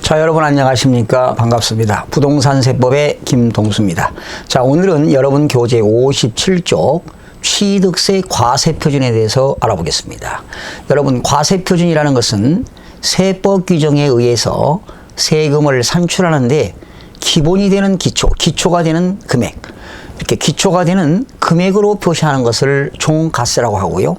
자, 여러분 안녕하십니까? 반갑습니다. 부동산 세법의 김동수입니다. 자, 오늘은 여러분 교재 57쪽 취득세 과세표준에 대해서 알아보겠습니다. 여러분, 과세표준이라는 것은 세법 규정에 의해서 세금을 산출하는데 기본이 되는 기초가 되는 금액, 이렇게 기초가 되는 금액으로 표시하는 것을 종가세라고 하고요.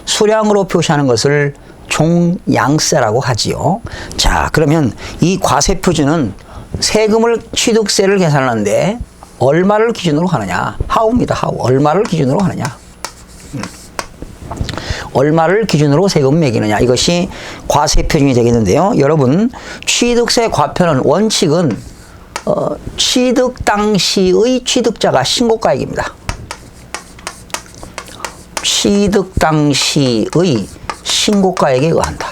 수량으로 표시하는 것을 종양세라고 하지요. 자, 그러면 이 과세표준은 세금을 취득세를 계산하는데 얼마를 기준으로 하느냐? 하우입니다. 하우. 얼마를 기준으로 하느냐? 얼마를 기준으로 세금 매기느냐? 이것이 과세표준이 되겠는데요. 여러분, 취득세 과표는 원칙은 취득 당시의 취득자가 신고가액입니다. 취득 당시의 신고가액에 의한다.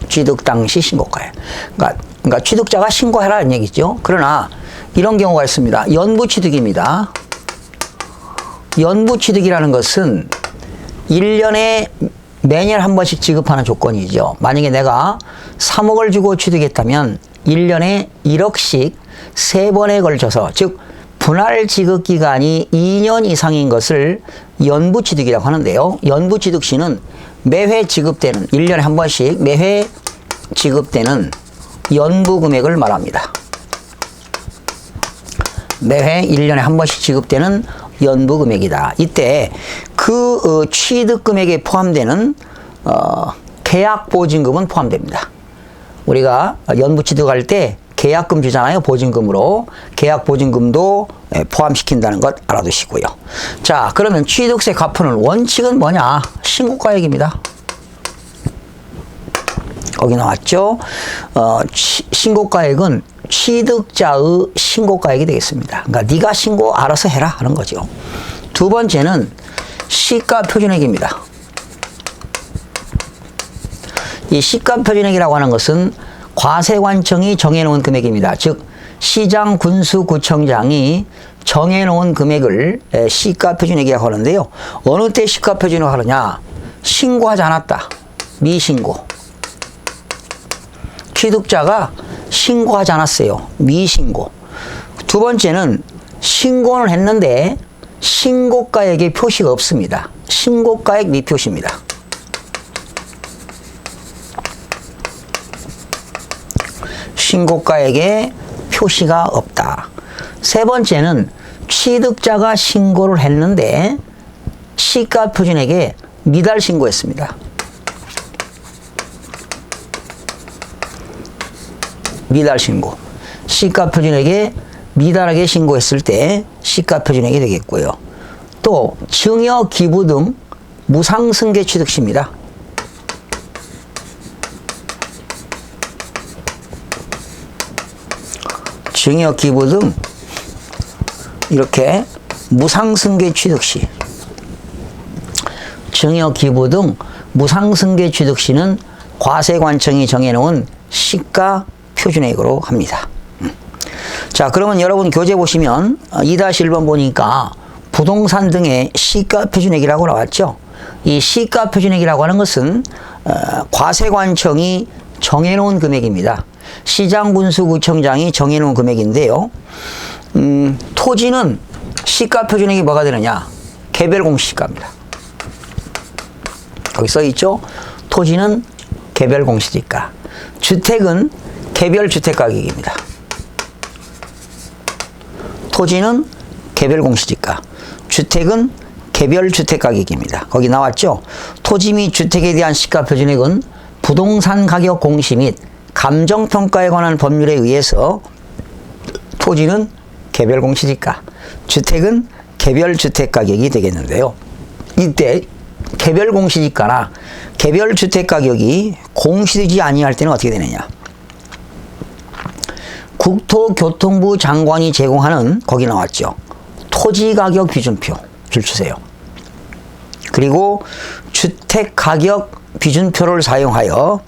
취득 당시 신고가액. 그러니까 취득자가 신고해라는 얘기죠. 그러나 이런 경우가 있습니다. 연부취득입니다. 연부취득이라는 것은 1년에 매년 한 번씩 지급하는 조건이죠. 만약에 내가 3억을 주고 취득했다면 1년에 1억씩 3번에 걸쳐서, 즉 분할 지급 기간이 2년 이상인 것을 연부취득이라고 하는데요. 연부취득 시는 매회 지급되는, 1년에 한 번씩 매회 지급되는 연부금액을 말합니다. 매회 1년에 한 번씩 지급되는 연부금액이다. 이때 그 취득금액에 포함되는 계약보증금은 포함됩니다. 우리가 연부취득할 때 계약금 주잖아요. 보증금으로. 계약보증금도 포함시킨다는 것 알아두시고요. 자, 그러면 취득세 과표는 원칙은 뭐냐? 신고가액입니다. 거기 나왔죠? 신고가액은 취득자의 신고가액이 되겠습니다. 그러니까 네가 신고 알아서 해라 하는 거죠. 두 번째는 시가표준액입니다. 이 시가표준액이라고 하는 것은 과세관청이 정해놓은 금액입니다. 즉 시장 군수구청장이 정해놓은 금액을 시가표준액이라고 하는데요. 어느 때 시가표준을 하느냐? 신고하지 않았다. 미신고. 취득자가 신고하지 않았어요. 미신고. 두 번째는 신고는 했는데 신고가액의 표시가 없습니다. 신고가액 미표시입니다. 신고가액에 표시가 없다. 세 번째는 취득자가 신고를 했는데 시가표준액에 미달 신고했습니다. 미달 신고. 시가표준액에 미달하게 신고했을 때 시가표준액이 되겠고요. 또 증여, 기부 등 무상승계 취득시입니다. 증여, 기부 등 이렇게 무상승계 취득시, 증여, 기부 등 무상승계 취득시는 과세관청이 정해놓은 시가표준액으로 합니다. 자, 그러면 여러분 교재 보시면 2-1번 보니까 부동산 등의 시가표준액이라고 나왔죠. 이 시가표준액이라고 하는 것은 과세관청이 정해놓은 금액입니다. 시장군수구청장이 정해놓은 금액인데요. 토지는 시가표준액이 뭐가 되느냐? 개별공시지가입니다. 거기 써있죠? 토지는 개별공시지가. 주택은 개별주택가격입니다. 토지는 개별공시지가. 주택은 개별주택가격입니다. 거기 나왔죠? 토지 및 주택에 대한 시가표준액은 부동산 가격 공시 및 감정평가에 관한 법률에 의해서 토지는 개별공시지가, 주택은 개별주택가격이 되겠는데요. 이때 개별공시지가나 개별주택가격이 공시되지 아니할 때는 어떻게 되느냐? 국토교통부 장관이 제공하는, 거기 나왔죠, 토지가격 기준표 줄주세요. 그리고 주택가격 기준표를 사용하여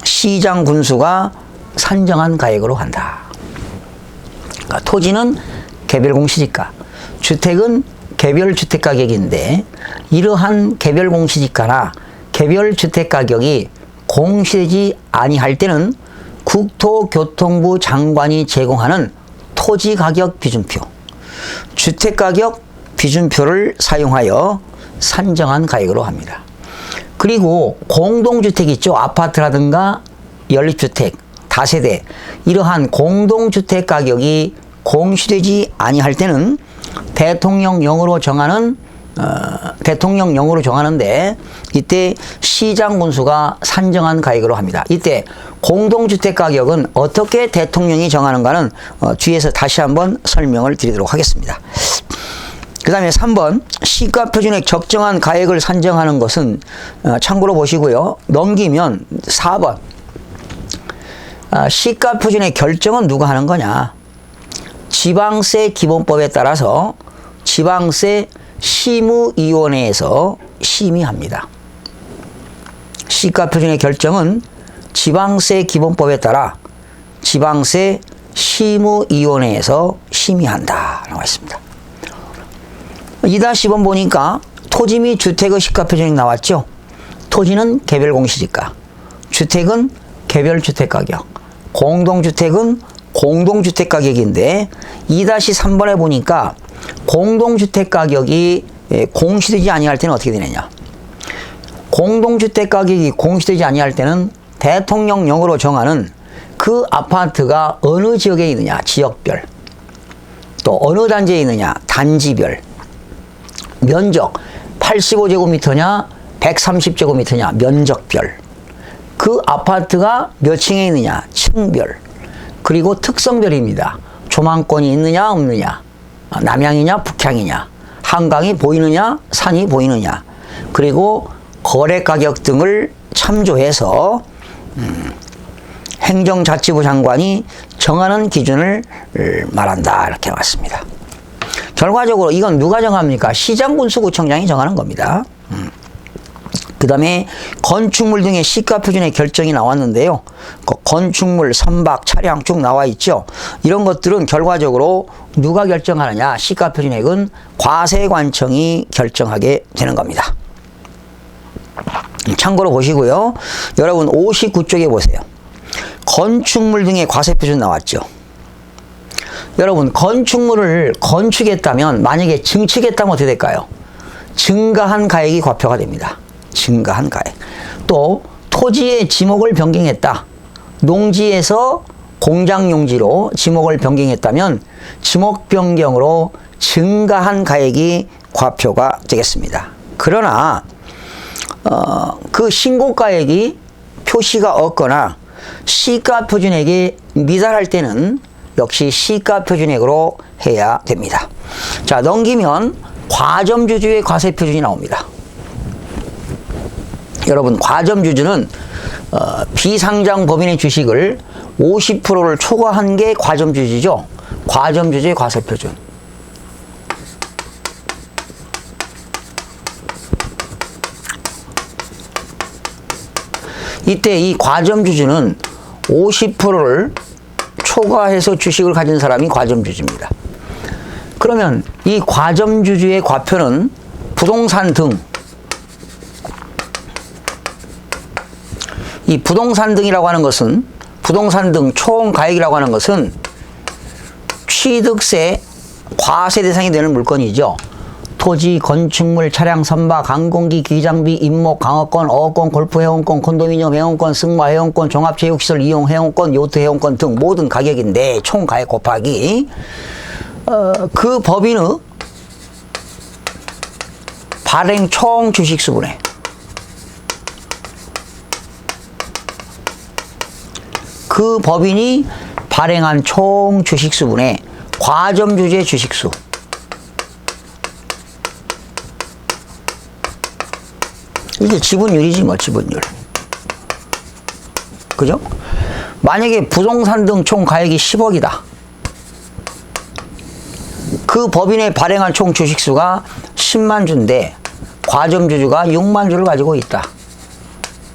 시장 군수가 산정한 가액으로 한다. 그러니까 토지는 개별공시지가, 주택은 개별주택가격인데 이러한 개별공시지가나 개별주택가격이 공시되지 아니할 때는 국토교통부 장관이 제공하는 토지가격 비준표, 주택가격 비준표를 사용하여 산정한 가액으로 합니다. 그리고 공동주택 있죠. 아파트라든가 연립주택, 다세대 이러한 공동주택 가격이 공시되지 아니할 때는 대통령령으로 정하는데 이때 시장군수가 산정한 가액으로 합니다. 이때 공동주택 가격은 어떻게 대통령이 정하는가는 뒤에서 다시 한번 설명을 드리도록 하겠습니다. 그 다음에 3번 시가표준액 적정한 가액을 산정하는 것은 참고로 보시고요. 넘기면 4번 시가표준의 결정은 누가 하는 거냐. 지방세 기본법에 따라서 지방세 심의위원회에서 심의합니다. 시가표준의 결정은 지방세 기본법에 따라 지방세 심의위원회에서 심의한다 라고 했습니다. 2-10번 보니까 토지 및 주택의 시가표준이 나왔죠. 토지는 개별 공시지가, 주택은 개별 주택가격, 공동주택은 공동주택가격인데 2-3번에 보니까 공동주택가격이 공시되지 아니할 때는 어떻게 되느냐. 공동주택가격이 공시되지 아니할 때는 대통령령으로 정하는 그 아파트가 어느 지역에 있느냐, 지역별, 또 어느 단지에 있느냐, 단지별, 면적 85제곱미터냐 130제곱미터냐 면적별, 그 아파트가 몇 층에 있느냐 층별, 그리고 특성별입니다. 조망권이 있느냐 없느냐, 남향이냐 북향이냐, 한강이 보이느냐 산이 보이느냐, 그리고 거래가격 등을 참조해서 행정자치부 장관이 정하는 기준을 말한다 이렇게 나왔습니다. 결과적으로 이건 누가 정합니까? 시장군수구청장이 정하는 겁니다. 그 다음에 건축물 등의 시가표준의 결정이 나왔는데요. 건축물, 선박, 차량 쭉 나와 있죠. 이런 것들은 결과적으로 누가 결정하느냐. 시가표준액은 과세관청이 결정하게 되는 겁니다. 참고로 보시고요. 여러분 59쪽에 보세요. 건축물 등의 과세표준 나왔죠. 여러분 건축물을 건축했다면 만약에 증축했다면 어떻게 될까요? 증가한 가액이 과표가 됩니다. 증가한 가액. 또 토지의 지목을 변경했다. 농지에서 공장용지로 지목을 변경했다면 지목 변경으로 증가한 가액이 과표가 되겠습니다. 그러나 그 신고가액이 표시가 없거나 시가표준액이 미달할 때는 역시 시가표준액으로 해야 됩니다. 자, 넘기면 과점주주의 과세표준이 나옵니다. 여러분 과점주주는 비상장 법인의 주식을 50%를 초과한 게 과점주주죠. 과점주주의 과세표준. 이때 이 과점주주는 50%를 초과해서 주식을 가진 사람이 과점주주입니다. 그러면 이 과점주주의 과표는 부동산 등, 이 부동산 등이라고 하는 것은, 부동산 등 총가액이라고 하는 것은 취득세 과세 대상이 되는 물건이죠. 토지, 건축물, 차량, 선박, 항공기, 기장비, 임목, 강업권, 어업권, 골프 회원권, 콘도미니엄 회원권, 승마 회원권, 종합체육시설 이용 회원권, 요트 회원권 등 모든 가격인데 총 가액 곱하기 그 법인의 발행 총 주식수분에 그 법인이 발행한 총 주식수분에 과점주주의 주식수, 이게 지분율이지 뭐, 지분율. 그죠? 만약에 부동산 등 총 가액이 10억이다. 그 법인에 발행한 총 주식수가 10만 주인데 과점주주가 6만 주를 가지고 있다.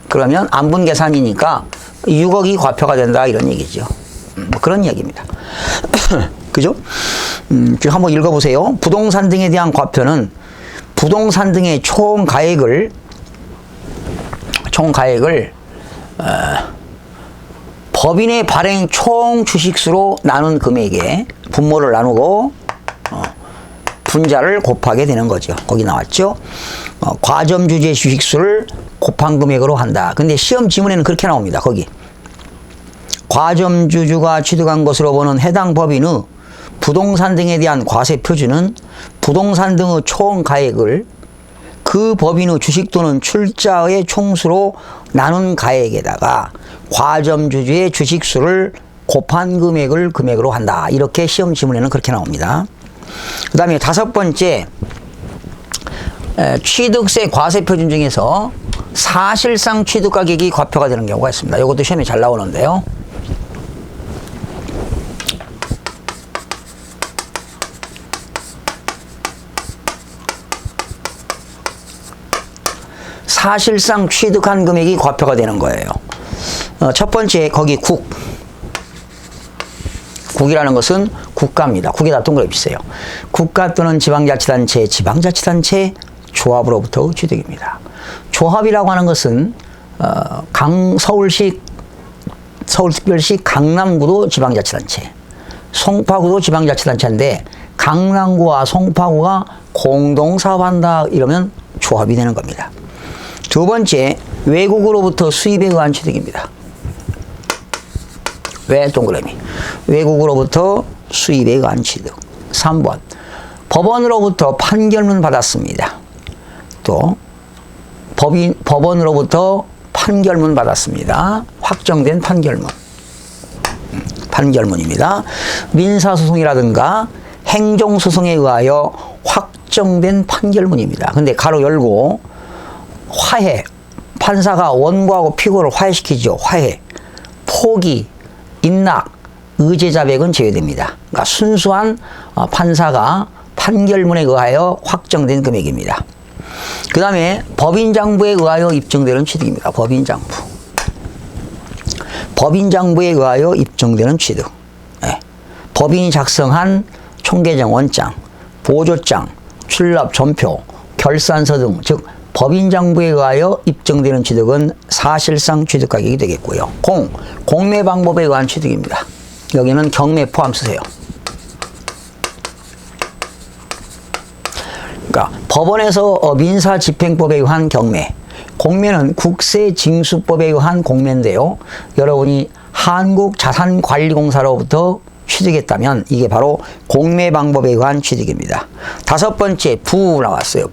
그러면 안분 계산이니까 6억이 과표가 된다 이런 얘기죠. 뭐 그런 이야기입니다. 그죠? 지금 한번 읽어보세요. 부동산 등에 대한 과표는 부동산 등의 총 가액을 법인의 발행 총 주식수로 나눈 금액에 분모를 나누고 분자를 곱하게 되는 거죠. 거기 나왔죠. 과점주주의 주식수를 곱한 금액으로 한다. 근데 시험 지문에는 그렇게 나옵니다. 거기 과점주주가 취득한 것으로 보는 해당 법인의 부동산 등에 대한 과세 표준은 부동산 등의 총 가액을 그 법인의 주식 또는 출자의 총수로 나눈 가액에다가 과점주주의 주식수를 곱한 금액으로 한다. 이렇게 시험 지문에는 그렇게 나옵니다. 그 다음에 5번째, 취득세 과세 표준 중에서 사실상 취득가격이 과표가 되는 경우가 있습니다. 이것도 시험에 잘 나오는데요. 사실상 취득한 금액이 과표가 되는 거예요. 첫 번째, 거기 국이라는 것은 국가입니다. 국에다 동그랗게 치세요. 국가 또는 지방자치단체, 조합으로부터 취득입니다. 조합이라고 하는 것은 서울특별시 강남구도 지방자치단체, 송파구도 지방자치단체인데 강남구와 송파구가 공동사업한다 이러면 조합이 되는 겁니다. 두 번째, 외국으로부터 수입에 의한 취득입니다. 왜 동그라미? 외국으로부터 수입에 의한 취득. 3번, 법원으로부터 판결문 받았습니다. 또 법원으로부터 판결문 받았습니다. 확정된 판결문입니다. 민사소송이라든가 행정소송에 의하여 확정된 판결문입니다. 근데 가로 열고 화해, 판사가 원고하고 피고를 화해시키죠. 화해, 포기, 인락, 의제자백은 제외됩니다. 그러니까 순수한 판사가 판결문에 의하여 확정된 금액입니다. 그 다음에 법인장부에 의하여 입증되는 취득입니다. 법인장부에 의하여 입증되는 취득. 네. 법인이 작성한 총계정 원장, 보조장, 출납 전표, 결산서 등 즉 법인장부에 의하여 입증되는 취득은 사실상 취득가격이 되겠고요. 공매 방법에 의한 취득입니다. 여기는 경매 포함 쓰세요. 그러니까 법원에서 민사집행법에 의한 경매, 공매는 국세징수법에 의한 공매인데요. 여러분이 한국자산관리공사로부터 취득했다면 이게 바로 공매 방법에 의한 취득입니다. 5번째, 부 나왔어요.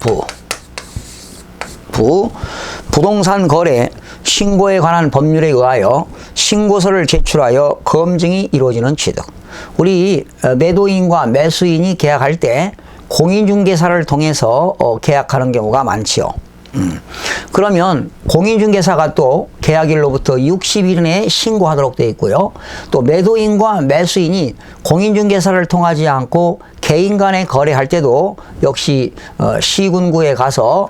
부동산 거래 신고에 관한 법률에 의하여 신고서를 제출하여 검증이 이루어지는 취득. 우리 매도인과 매수인이 계약할 때 공인중개사를 통해서 계약하는 경우가 많지요. 그러면 공인중개사가 또 계약일로부터 60일 이내에 신고하도록 되어 있고요. 또 매도인과 매수인이 공인중개사를 통하지 않고 개인 간에 거래할 때도 역시 시군구에 가서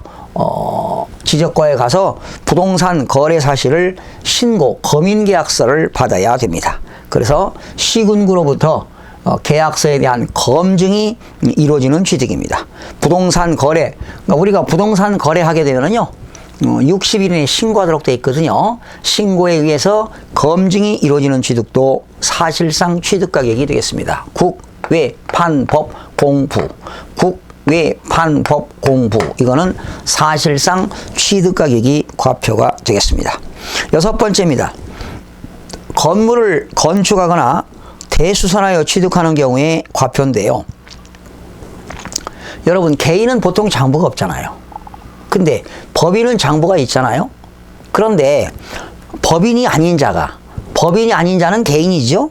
지적과에 가서 부동산 거래 사실을 신고, 검인계약서를 받아야 됩니다. 그래서 시군구로부터 계약서에 대한 검증이 이루어지는 취득입니다. 부동산 거래, 그러니까 우리가 부동산 거래하게 되면은요, 60일 이내에 신고하도록 되어 있거든요. 신고에 의해서 검증이 이루어지는 취득도 사실상 취득가격이 되겠습니다. 국외판법공부, 국외판법공부, 이거는 사실상 취득가격이 과표가 되겠습니다. 6번째입니다. 건물을 건축하거나 대수선하여 취득하는 경우에 과표인데요. 여러분, 개인은 보통 장부가 없잖아요. 근데 법인은 장부가 있잖아요. 그런데 법인이 아닌 자는 개인이죠.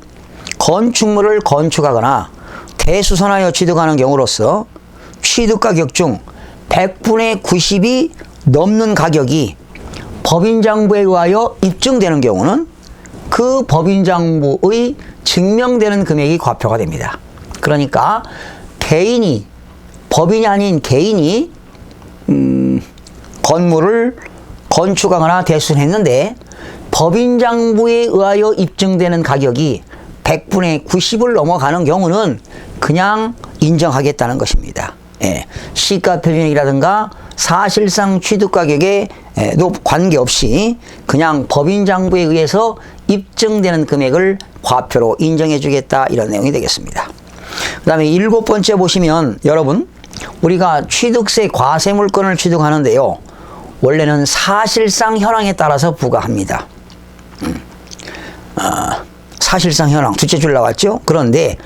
건축물을 건축하거나 대수선하여 취득하는 경우로서 취득가격 중 100분의 90이 넘는 가격이 법인장부에 의하여 입증되는 경우는 그 법인장부의 증명되는 금액이 과표가 됩니다. 그러니까 법인이 아닌 개인이 건물을 건축하거나 대수선했는데 법인장부에 의하여 입증되는 가격이 100분의 90을 넘어가는 경우는 그냥 인정하겠다는 것입니다. 예, 시가 표준액이라든가 사실상 취득가격에도 관계없이 그냥 법인장부에 의해서 입증되는 금액을 과표로 인정해 주겠다, 이런 내용이 되겠습니다. 그 다음에 7번째 보시면 여러분, 우리가 취득세 과세물건을 취득하는데요, 원래는 사실상 현황에 따라서 부과합니다. 사실상 현황 둘째 줄 나왔죠. 그런데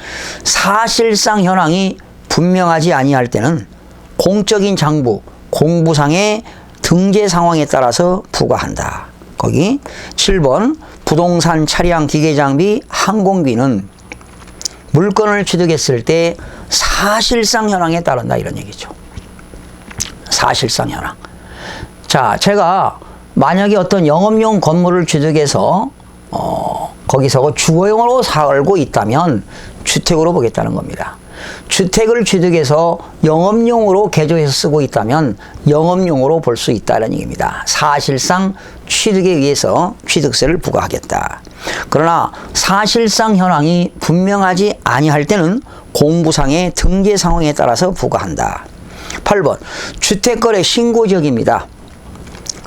사실상 현황이 분명하지 아니할 때는 공적인 장부, 공부상의 등재 상황에 따라서 부과한다. 거기 7번 부동산, 차량, 기계장비, 항공기는 물건을 취득했을 때 사실상 현황에 따른다, 이런 얘기죠. 사실상 현황. 자, 제가 만약에 어떤 영업용 건물을 취득해서 거기서 주거용으로 살고 있다면 주택으로 보겠다는 겁니다. 주택을 취득해서 영업용으로 개조해서 쓰고 있다면 영업용으로 볼 수 있다는 얘기입니다. 사실상 취득에 의해서 취득세를 부과하겠다. 그러나 사실상 현황이 분명하지 아니할 때는 공부상의 등재 상황에 따라서 부과한다. 8번 주택거래 신고지역입니다.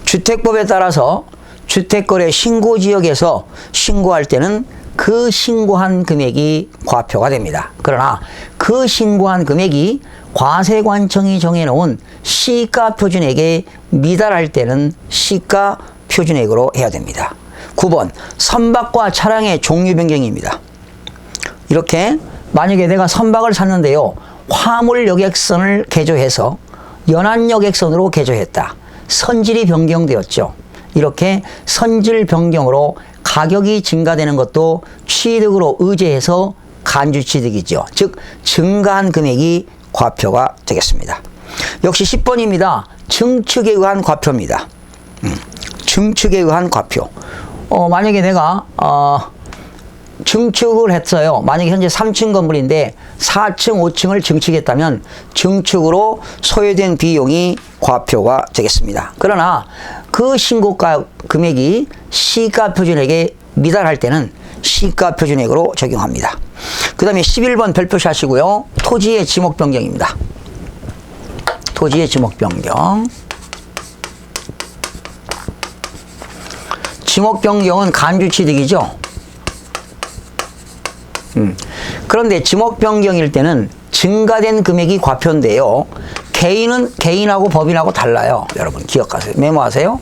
주택법에 따라서 주택거래 신고지역에서 신고할 때는 그 신고한 금액이 과표가 됩니다. 그러나 그 신고한 금액이 과세관청이 정해놓은 시가표준액에 미달할 때는 시가표준액으로 해야 됩니다. 9번 선박과 차량의 종류 변경입니다. 이렇게 만약에 내가 선박을 샀는데요, 화물 여객선을 개조해서 연안 여객선으로 개조했다. 선질이 변경되었죠. 이렇게 선질 변경으로 가격이 증가되는 것도 취득으로 의제해서 간주취득이죠. 즉 증가한 금액이 과표가 되겠습니다. 역시 10번입니다. 증축에 의한 과표입니다. 증축에 의한 과표. 만약에 내가 증축을 했어요. 만약에 현재 3층 건물인데 4층, 5층을 증축했다면 증축으로 소요된 비용이 과표가 되겠습니다. 그러나 그 신고가 금액이 시가표준액에 미달할 때는 시가표준액으로 적용합니다. 그 다음에 11번 별표시 하시고요. 토지의 지목 변경입니다. 토지의 지목 변경. 지목 변경은 간주취득이죠. 그런데 지목 변경일 때는 증가된 금액이 과표인데요, 개인은 개인하고 법인하고 달라요. 여러분 기억하세요. 메모하세요.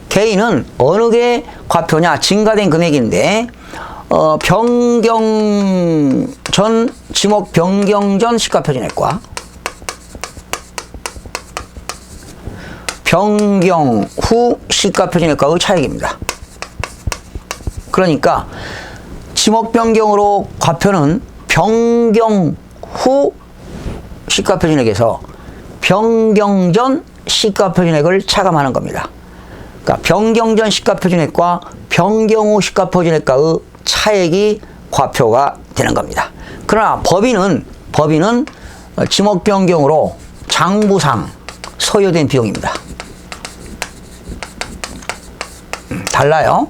개인은 어느 게 과표냐? 증가된 금액인데 변경 전, 지목 변경 전 시가표준액과 변경 후 시가표준액과의 차이입니다. 그러니까 지목 변경으로 과표는 변경 후 시가표준액에서 변경 전 시가표준액을 차감하는 겁니다. 그러니까 변경 전 시가표준액과 변경 후 시가표준액과의 차액이 과표가 되는 겁니다. 그러나 법인은 지목 변경으로 장부상 소요된 비용입니다. 달라요.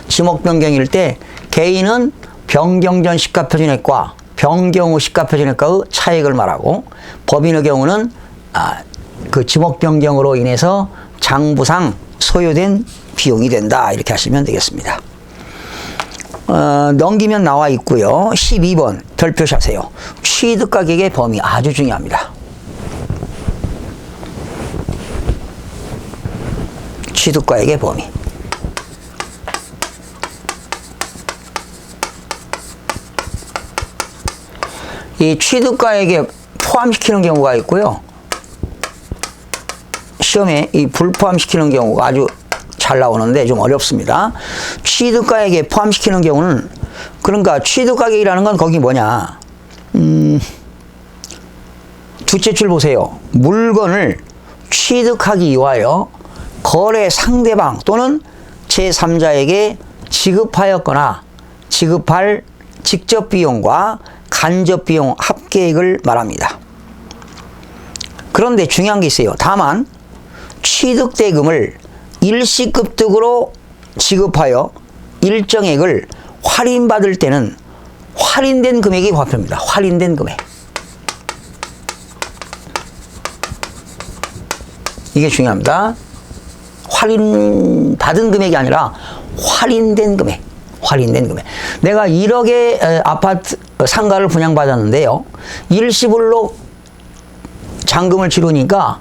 지목 변경일 때 개인은 변경 전 시가표준액과 변경 후 시가표준액과의 차액을 말하고, 법인의 경우는 그 지목 변경으로 인해서 장부상 소요된 비용이 된다, 이렇게 하시면 되겠습니다. 넘기면 나와 있고요. 12번 별표시하세요. 취득가격의 범위 아주 중요합니다. 취득가격의 범위. 이 취득가액에 포함시키는 경우가 있고요, 시험에 이 불포함시키는 경우가 아주 잘 나오는데 좀 어렵습니다. 취득가액에 포함시키는 경우는, 그러니까 취득가격이라는 건 거기 뭐냐, 둘째 줄 보세요. 물건을 취득하기 위하여 거래 상대방 또는 제3자에게 지급하였거나 지급할 직접 비용과 간접 비용 합계액을 말합니다. 그런데 중요한 게 있어요. 다만 취득대금을 일시급득으로 지급하여 일정액을 할인받을 때는 할인된 금액이 과표입니다. 할인된 금액. 이게 중요합니다. 받은 금액이 아니라 할인된 금액. 할인된 금액. 내가 1억의 아파트 상가를 분양받았는데요. 일시불로 잔금을 치르니까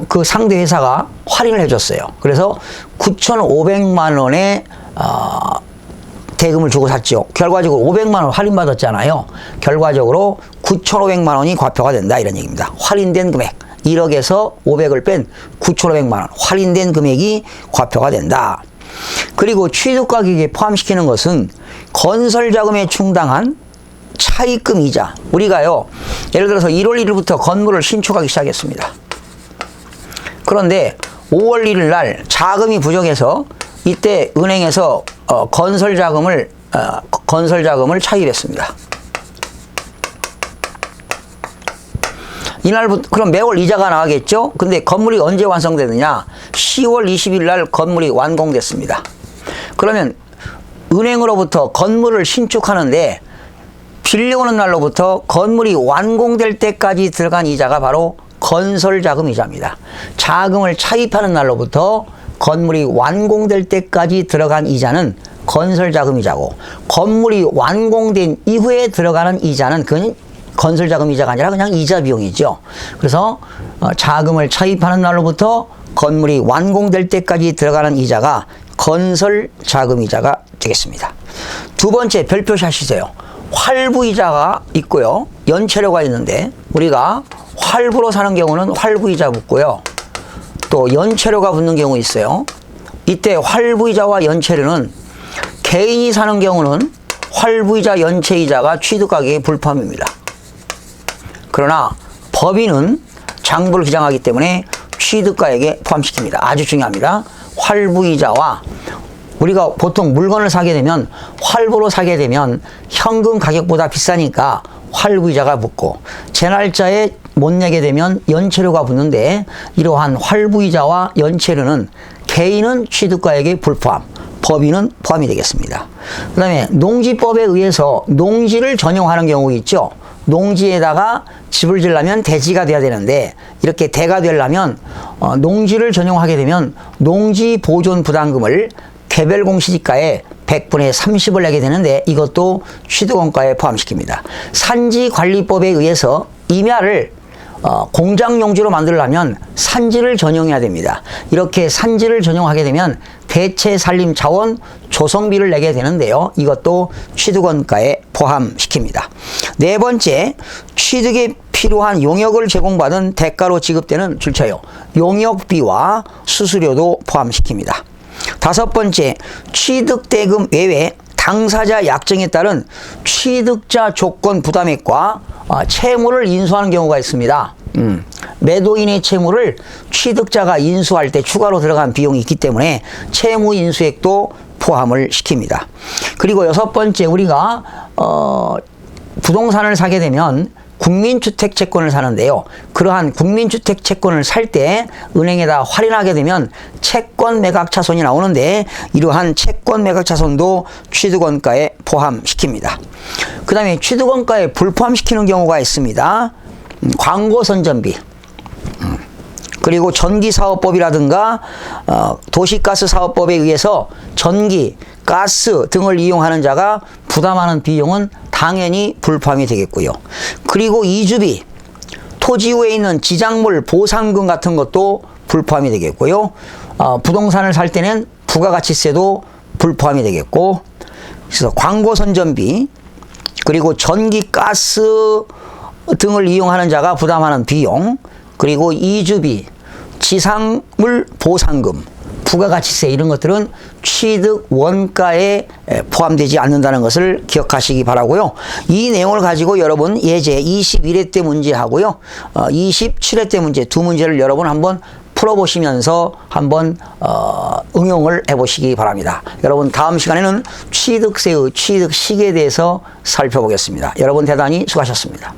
그 상대 회사가 할인을 해줬어요. 그래서 9,500만 원의 대금을 주고 샀죠. 결과적으로 500만 원 할인받았잖아요. 결과적으로 9,500만 원이 과표가 된다 이런 얘기입니다. 할인된 금액. 1억에서 500을 뺀 9,500만 원 할인된 금액이 과표가 된다. 그리고 취득가격에 포함시키는 것은 건설자금에 충당한 차입금 이자. 우리가요, 예를 들어서 1월 1일부터 건물을 신축하기 시작했습니다. 그런데 5월 1일 날 자금이 부족해서 이때 은행에서 건설자금을 차입했습니다. 이날부터 그럼 매월 이자가 나가겠죠? 근데 건물이 언제 완성되느냐? 10월 20일 날 건물이 완공됐습니다. 그러면 은행으로부터 건물을 신축하는데 빌려오는 날로부터 건물이 완공될 때까지 들어간 이자가 바로 건설자금 이자입니다. 자금을 차입하는 날로부터 건물이 완공될 때까지 들어간 이자는 건설자금 이자고, 건물이 완공된 이후에 들어가는 이자는 그건 건설자금 이자가 아니라 그냥 이자 비용이죠. 그래서 자금을 차입하는 날로부터 건물이 완공될 때까지 들어가는 이자가 건설자금 이자가 되겠습니다. 두 번째 별표샷이세요. 활부이자가 있고요. 연체료가 있는데 우리가 활부로 사는 경우는 활부이자 붙고요. 또 연체료가 붙는 경우 있어요. 이때 활부이자와 연체료는 개인이 사는 경우는 활부이자 연체이자가 취득가격에 불포함입니다. 그러나 법인은 장부를 기장하기 때문에 취득가액에 포함시킵니다. 아주 중요합니다. 활부이자와 우리가 보통 물건을 사게 되면 활부로 사게 되면 현금 가격보다 비싸니까 활부이자가 붙고 제 날짜에 못 내게 되면 연체료가 붙는데 이러한 활부이자와 연체료는 개인은 취득가액에 불포함, 법인은 포함이 되겠습니다. 그 다음에 농지법에 의해서 농지를 전용하는 경우 있죠. 농지에다가 집을 지으려면 대지가 돼야 되는데 이렇게 대가 되려면 농지를 전용하게 되면 농지 보존 부담금을 개별 공시지가에 100분의 30을 내게 되는데 이것도 취득원가에 포함시킵니다. 산지관리법에 의해서 임야를 공장 용지로 만들려면 산지를 전용해야 됩니다. 이렇게 산지를 전용하게 되면 대체 산림 자원 조성비를 내게 되는데요. 이것도 취득원가에 포함시킵니다. 네 번째, 취득에 필요한 용역을 제공받은 대가로 지급되는 출처요. 용역비와 수수료도 포함시킵니다. 다섯 번째, 취득대금 외에 당사자 약정에 따른 취득자 조건 부담액과 채무를 인수하는 경우가 있습니다. 매도인의 채무를 취득자가 인수할 때 추가로 들어간 비용이 있기 때문에 채무 인수액도 포함을 시킵니다. 그리고 여섯 번째, 우리가 부동산을 사게 되면 국민주택 채권을 사는데요. 그러한 국민주택 채권을 살 때 은행에다 할인하게 되면 채권 매각 차손이 나오는데 이러한 채권 매각 차손도 취득원가에 포함시킵니다. 그 다음에 취득원가에 불포함시키는 경우가 있습니다. 광고 선전비, 그리고 전기사업법이라든가 도시가스 사업법에 의해서 전기, 가스 등을 이용하는 자가 부담하는 비용은 당연히 불포함이 되겠고요. 그리고 이주비, 토지후에 있는 지작물 보상금 같은 것도 불포함이 되겠고요. 부동산을 살 때는 부가가치세도 불포함이 되겠고, 그래서 광고 선전비, 그리고 전기, 가스 등을 이용하는 자가 부담하는 비용, 그리고 이주비, 지상물 보상금, 부가가치세 이런 것들은 취득 원가에 포함되지 않는다는 것을 기억하시기 바라고요. 이 내용을 가지고 여러분 예제 21회 때 문제하고요. 27회 때 문제 두 문제를 여러분 한번 풀어보시면서 한번 응용을 해보시기 바랍니다. 여러분 다음 시간에는 취득세의 취득 시기에 대해서 살펴보겠습니다. 여러분 대단히 수고하셨습니다.